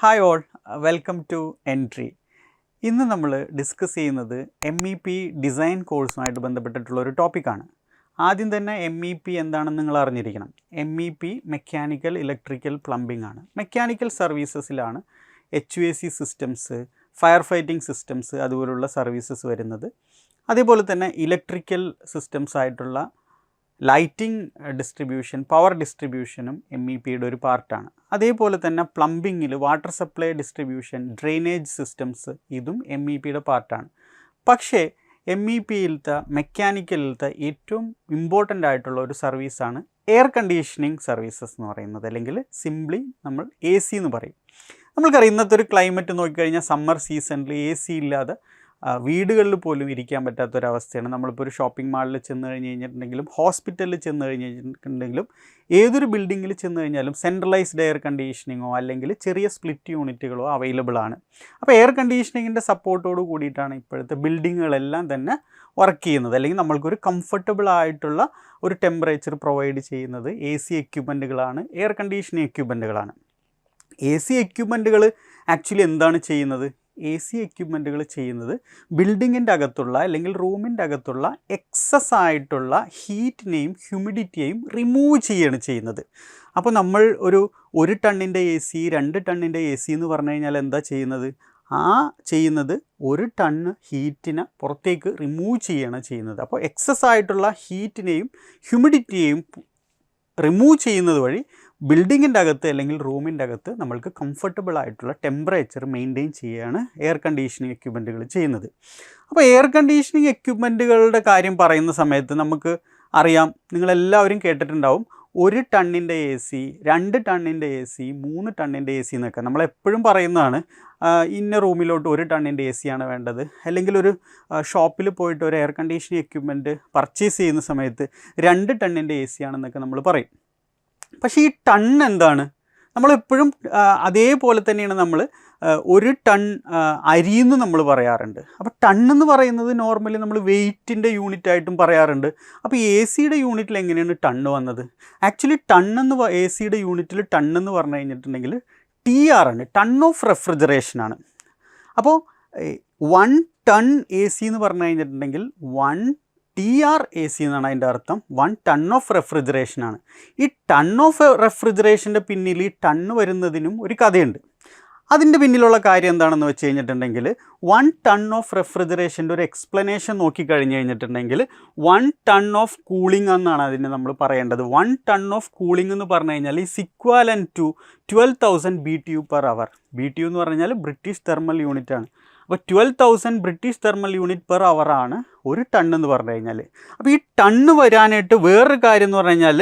Hi all, welcome to entry. ഇന്ന് നമ്മൾ discuss ചെയ്യുന്നത് MEP ഡിസൈൻ കോഴ്സുമായിട്ട് ബന്ധപ്പെട്ടിട്ടുള്ള ഒരു ടോപ്പിക്കാണ്. ആദ്യം തന്നെ MEP എന്താണെന്ന് നിങ്ങൾ അറിഞ്ഞിരിക്കണം. MEP മെക്കാനിക്കൽ ഇലക്ട്രിക്കൽ പ്ലംബിംഗ് ആണ്. മെക്കാനിക്കൽ സർവീസസിലാണ് HVAC systems, fire fighting systems അതുപോലുള്ള സർവീസസ് വരുന്നത്. അതേപോലെ തന്നെ ഇലക്ട്രിക്കൽ സിസ്റ്റംസ് ആയിട്ടുള്ള ലൈറ്റിംഗ് ഡിസ്ട്രിബ്യൂഷൻ, പവർ ഡിസ്ട്രിബ്യൂഷനും MEPയുടെ ഒരു പാർട്ടാണ്. അതേപോലെ തന്നെ പ്ലംബിങ്ങിൽ water supply distribution, drainage systems ഇതും MEPയുടെ പാർട്ടാണ്. പക്ഷേ MEPയിലത്തെ മെക്കാനിക്കലിലത്തെ ഏറ്റവും ഇമ്പോർട്ടൻ്റ് ആയിട്ടുള്ള ഒരു സർവീസാണ് എയർ കണ്ടീഷനിങ് സർവീസസ് എന്ന് പറയുന്നത്, അല്ലെങ്കിൽ സിംപ്ലി നമ്മൾ AC എന്ന് പറയും. നമ്മൾക്കറിയാം ഇന്നത്തെ ഒരു ക്ലൈമറ്റ് നോക്കിക്കഴിഞ്ഞാൽ സമ്മർ സീസണിൽ AC ഇല്ലാതെ വീടുകളിൽ പോലും ഇരിക്കാൻ പറ്റാത്തൊരവസ്ഥയാണ്. നമ്മളിപ്പോൾ ഒരു ഷോപ്പിംഗ് മാളിൽ ചെന്ന് കഴിഞ്ഞ് കഴിഞ്ഞിട്ടുണ്ടെങ്കിലും, ഹോസ്പിറ്റലിൽ ചെന്ന് കഴിഞ്ഞിട്ടുണ്ടെങ്കിലും, ഏതൊരു ബിൽഡിങ്ങിൽ ചെന്ന് കഴിഞ്ഞാലും സെൻട്രലൈസ്ഡ് എയർ കണ്ടീഷനിങ്ങോ അല്ലെങ്കിൽ ചെറിയ സ്പ്ലിറ്റ് യൂണിറ്റുകളോ അവൈലബിൾ ആണ്. അപ്പോൾ എയർ കണ്ടീഷനിങ്ങിൻ്റെ സപ്പോർട്ടോട് കൂടിയിട്ടാണ് ഇപ്പോഴത്തെ ബിൽഡിങ്ങുകളെല്ലാം തന്നെ വർക്ക് ചെയ്യുന്നത്, അല്ലെങ്കിൽ നമ്മൾക്കൊരു കംഫർട്ടബിൾ ആയിട്ടുള്ള ഒരു ടെമ്പറേച്ചർ പ്രൊവൈഡ് ചെയ്യുന്നത് AC എക്യുപ്മെൻറ്റുകളാണ്, എയർ കണ്ടീഷനിങ് എക്യുപ്മെൻറ്റുകളാണ്. AC എക്യുപ്മെൻറ്റുകൾ ആക്ച്വലി എന്താണ് ചെയ്യുന്നത്? AC എക്യുപ്മെൻറ്റുകൾ ചെയ്യുന്നത് ബിൽഡിങ്ങിൻ്റെ അകത്തുള്ള അല്ലെങ്കിൽ റൂമിൻ്റെ അകത്തുള്ള എക്സസ് ആയിട്ടുള്ള ഹീറ്റിനെയും ഹ്യൂമിഡിറ്റിയെയും റിമൂവ് ചെയ്യുകയാണ് ചെയ്യുന്നത്. അപ്പോൾ നമ്മൾ ഒരു ടണ്ണിൻ്റെ AC, 2 ടണ്ണിൻ്റെ AC എന്ന് പറഞ്ഞു കഴിഞ്ഞാൽ എന്താ ചെയ്യുന്നത്? ചെയ്യുന്നത് 1 ടണ്ണ് ഹീറ്റിനെ പുറത്തേക്ക് റിമൂവ് ചെയ്യുകയാണ് ചെയ്യുന്നത്. അപ്പോൾ എക്സസ് ആയിട്ടുള്ള ഹീറ്റിനെയും ഹ്യൂമിഡിറ്റിയെയും റിമൂവ് ചെയ്യുന്നത് വഴി ബിൽഡിങ്ങിൻ്റെ അകത്ത് അല്ലെങ്കിൽ റൂമിൻ്റെ അകത്ത് നമ്മൾക്ക് കംഫർട്ടബിൾ ആയിട്ടുള്ള ടെമ്പറേച്ചർ മെയിൻറ്റെയിൻ ചെയ്യുകയാണ് എയർ കണ്ടീഷനിങ് എക്യുപ്മെൻറ്റുകൾ ചെയ്യുന്നത്. അപ്പോൾ എയർ കണ്ടീഷനിങ് എക്യുപ്മെൻറ്റുകളുടെ കാര്യം പറയുന്ന സമയത്ത് നമുക്ക് അറിയാം, നിങ്ങളെല്ലാവരും കേട്ടിട്ടുണ്ടാവും 1 ടണ്ണിൻ്റെ AC, 2 ടണ്ണിൻ്റെ AC, 3 ടണ്ണിൻ്റെ AC എന്നൊക്കെ നമ്മളെപ്പോഴും പറയുന്നതാണ്. ഇന്ന റൂമിലോട്ട് 1 ടണ്ണിൻ്റെ AC ആണ് വേണ്ടത്, അല്ലെങ്കിൽ ഒരു ഷോപ്പിൽ പോയിട്ട് ഒരു എയർ കണ്ടീഷനിങ് എക്യുപ്മെൻറ്റ് പർച്ചേസ് ചെയ്യുന്ന സമയത്ത് 2 ടണ്ണിൻ്റെ AC ആണെന്നൊക്കെ നമ്മൾ പറയും. പക്ഷേ ഈ ടൺ എന്താണ്? നമ്മളെപ്പോഴും അതേപോലെ തന്നെയാണ് നമ്മൾ 1 ടൺ അരിയെന്ന് നമ്മൾ പറയാറുണ്ട്. അപ്പോൾ ടണ്ണെന്ന് പറയുന്നത് നോർമലി നമ്മൾ വെയ്റ്റിൻ്റെ യൂണിറ്റായിട്ടും പറയാറുണ്ട്. അപ്പോൾ ACയുടെ യൂണിറ്റിൽ എങ്ങനെയാണ് ടണ്ണ് വന്നത്? ആക്ച്വലി ACയുടെ യൂണിറ്റിൽ ടണ്ണെന്ന് പറഞ്ഞു കഴിഞ്ഞിട്ടുണ്ടെങ്കിൽ TR ആണ്, ടൺ ഓഫ് റെഫ്രിജറേഷനാണ്. അപ്പോൾ 1 ടൺ AC എന്ന് പറഞ്ഞു കഴിഞ്ഞിട്ടുണ്ടെങ്കിൽ 1 TR AC എന്നാണ് അതിൻ്റെ അർത്ഥം. 1 ടൺ ഓഫ് റെഫ്രിജറേഷനാണ്. ഈ ടൺ ഓഫ് റെഫ്രിജറേഷൻ്റെ പിന്നിൽ ഈ ടണ്ണ് വരുന്നതിനും ഒരു കഥയുണ്ട്. അതിൻ്റെ പിന്നിലുള്ള കാര്യം എന്താണെന്ന് വെച്ച് കഴിഞ്ഞിട്ടുണ്ടെങ്കിൽ 1 ടൺ ഓഫ് റെഫ്രിജറേഷൻ്റെ ഒരു എക്സ്പ്ലനേഷൻ നോക്കിക്കഴിഞ്ഞ് കഴിഞ്ഞിട്ടുണ്ടെങ്കിൽ 1 ടൺ ഓഫ് കൂളിംഗ് എന്നാണ് അതിന് നമ്മൾ പറയേണ്ടത്. 1 ടൺ ഓഫ് കൂളിംഗ് എന്ന് പറഞ്ഞു കഴിഞ്ഞാൽ is equivalent to 12,000 BTU per hour. BTU എന്ന് പറഞ്ഞാൽ ബ്രിട്ടീഷ് തെർമൽ യൂണിറ്റ് ആണ്. അപ്പോൾ 12,000 British thermal unit per hour ആണ് 1 ടൺ എന്ന് പറഞ്ഞു കഴിഞ്ഞാൽ. അപ്പോൾ ഈ ടണ്ണ് വരാനായിട്ട് വേറൊരു കാര്യം എന്ന് പറഞ്ഞു കഴിഞ്ഞാൽ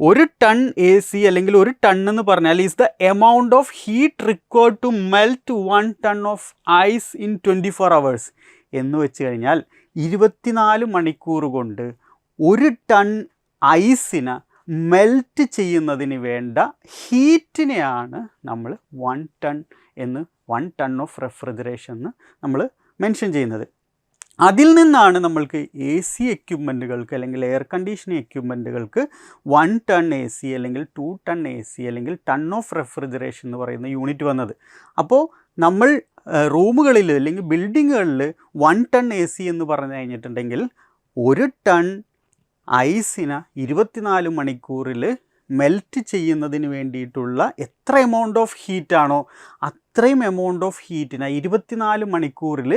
1 ടൺ AC അല്ലെങ്കിൽ 1 ടൺ എന്ന് പറഞ്ഞാൽ is the amount of heat required to melt 1 ton of ice in 24 hours എന്ന് വെച്ച് കഴിഞ്ഞാൽ 24 മണിക്കൂർ കൊണ്ട് 1 ടൺ ഐസിനെ മെൽറ്റ് ചെയ്യുന്നതിന് വേണ്ട ഹീറ്റിനെയാണ് നമ്മൾ 1 ടൺ ഓഫ് റെഫ്രിജറേഷൻ എന്ന് നമ്മൾ മെൻഷൻ ചെയ്യുന്നത്. അതിൽ നിന്നാണ് നമ്മൾക്ക് AC എക്യുപ്മെൻറ്റുകൾക്ക് അല്ലെങ്കിൽ എയർ കണ്ടീഷനിങ് എക്യുപ്മെൻറ്റുകൾക്ക് 1 ടൺ AC അല്ലെങ്കിൽ 2 ടൺ AC അല്ലെങ്കിൽ ടൺ ഓഫ് റെഫ്രിജറേഷൻ എന്ന് പറയുന്ന യൂണിറ്റ് വന്നത്. അപ്പോൾ നമ്മൾ റൂമുകളിൽ അല്ലെങ്കിൽ ബിൽഡിങ്ങുകളിൽ 1 ടൺ AC എന്ന് പറഞ്ഞു കഴിഞ്ഞിട്ടുണ്ടെങ്കിൽ 1 ടൺ ഐസിനെ 24 മണിക്കൂറിൽ മെൽറ്റ് ചെയ്യുന്നതിന് വേണ്ടിയിട്ടുള്ള എത്ര എമൗണ്ട് ഓഫ് ഹീറ്റാണോ അത്രയും എമൗണ്ട് ഓഫ് ഹീറ്റിനെ 24 മണിക്കൂറിൽ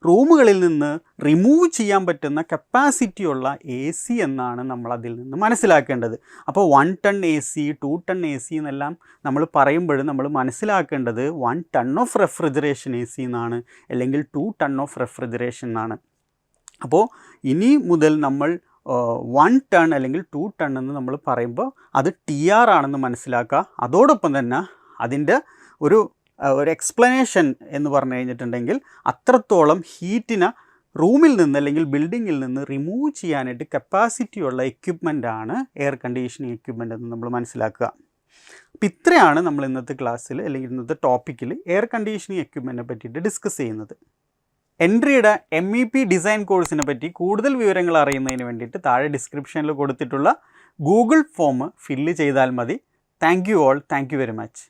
റൂമുകളിൽ നിന്ന് റിമൂവ് ചെയ്യാൻ പറ്റുന്ന കപ്പാസിറ്റിയുള്ള AC എന്നാണ് നമ്മൾ അതിൽ നിന്ന് മനസ്സിലാക്കേണ്ടത്. അപ്പോൾ 1 ടൺ AC, 2 ടൺ AC എന്നെല്ലാം നമ്മൾ പറയുമ്പോഴും നമ്മൾ മനസ്സിലാക്കേണ്ടത് 1 ടൺ ഓഫ് റെഫ്രിജറേഷൻ AC എന്നാണ്, അല്ലെങ്കിൽ 2 ടൺ ഓഫ് റെഫ്രിജറേഷൻ എന്നാണ്. അപ്പോൾ ഇനി മുതൽ നമ്മൾ 1 ടൺ അല്ലെങ്കിൽ 2 ടൺ എന്ന് നമ്മൾ പറയുമ്പോൾ അത് TR ആണെന്ന് മനസ്സിലാക്കുക. അതോടൊപ്പം തന്നെ അതിൻ്റെ ഒരു എക്സ്പ്ലനേഷൻ എന്ന് പറഞ്ഞു കഴിഞ്ഞിട്ടുണ്ടെങ്കിൽ അത്രത്തോളം ഹീറ്റിനെ റൂമിൽ നിന്ന് അല്ലെങ്കിൽ ബിൽഡിങ്ങിൽ നിന്ന് റിമൂവ് ചെയ്യാനായിട്ട് കപ്പാസിറ്റിയുള്ള എക്യുപ്മെൻ്റാണ് എയർ കണ്ടീഷനിങ് എക്യുപ്മെൻ്റ് എന്ന് നമ്മൾ മനസ്സിലാക്കുക. അപ്പോൾ ഇത്രയാണ് നമ്മൾ ഇന്നത്തെ ക്ലാസ്സിൽ അല്ലെങ്കിൽ ഇന്നത്തെ ടോപ്പിക്കിൽ എയർ കണ്ടീഷനിങ് എക്യുപ്മെൻറ്റിനെ പറ്റിയിട്ട് ഡിസ്കസ് ചെയ്യുന്നത്. എൻട്രിയുടെ MEP ഡിസൈൻ കോഴ്സിനെ പറ്റി കൂടുതൽ വിവരങ്ങൾ അറിയുന്നതിന് വേണ്ടിയിട്ട് താഴെ ഡിസ്ക്രിപ്ഷനിൽ കൊടുത്തിട്ടുള്ള ഗൂഗിൾ ഫോം ഫില്ല് ചെയ്താൽ മതി. Thank you all, thank you very much.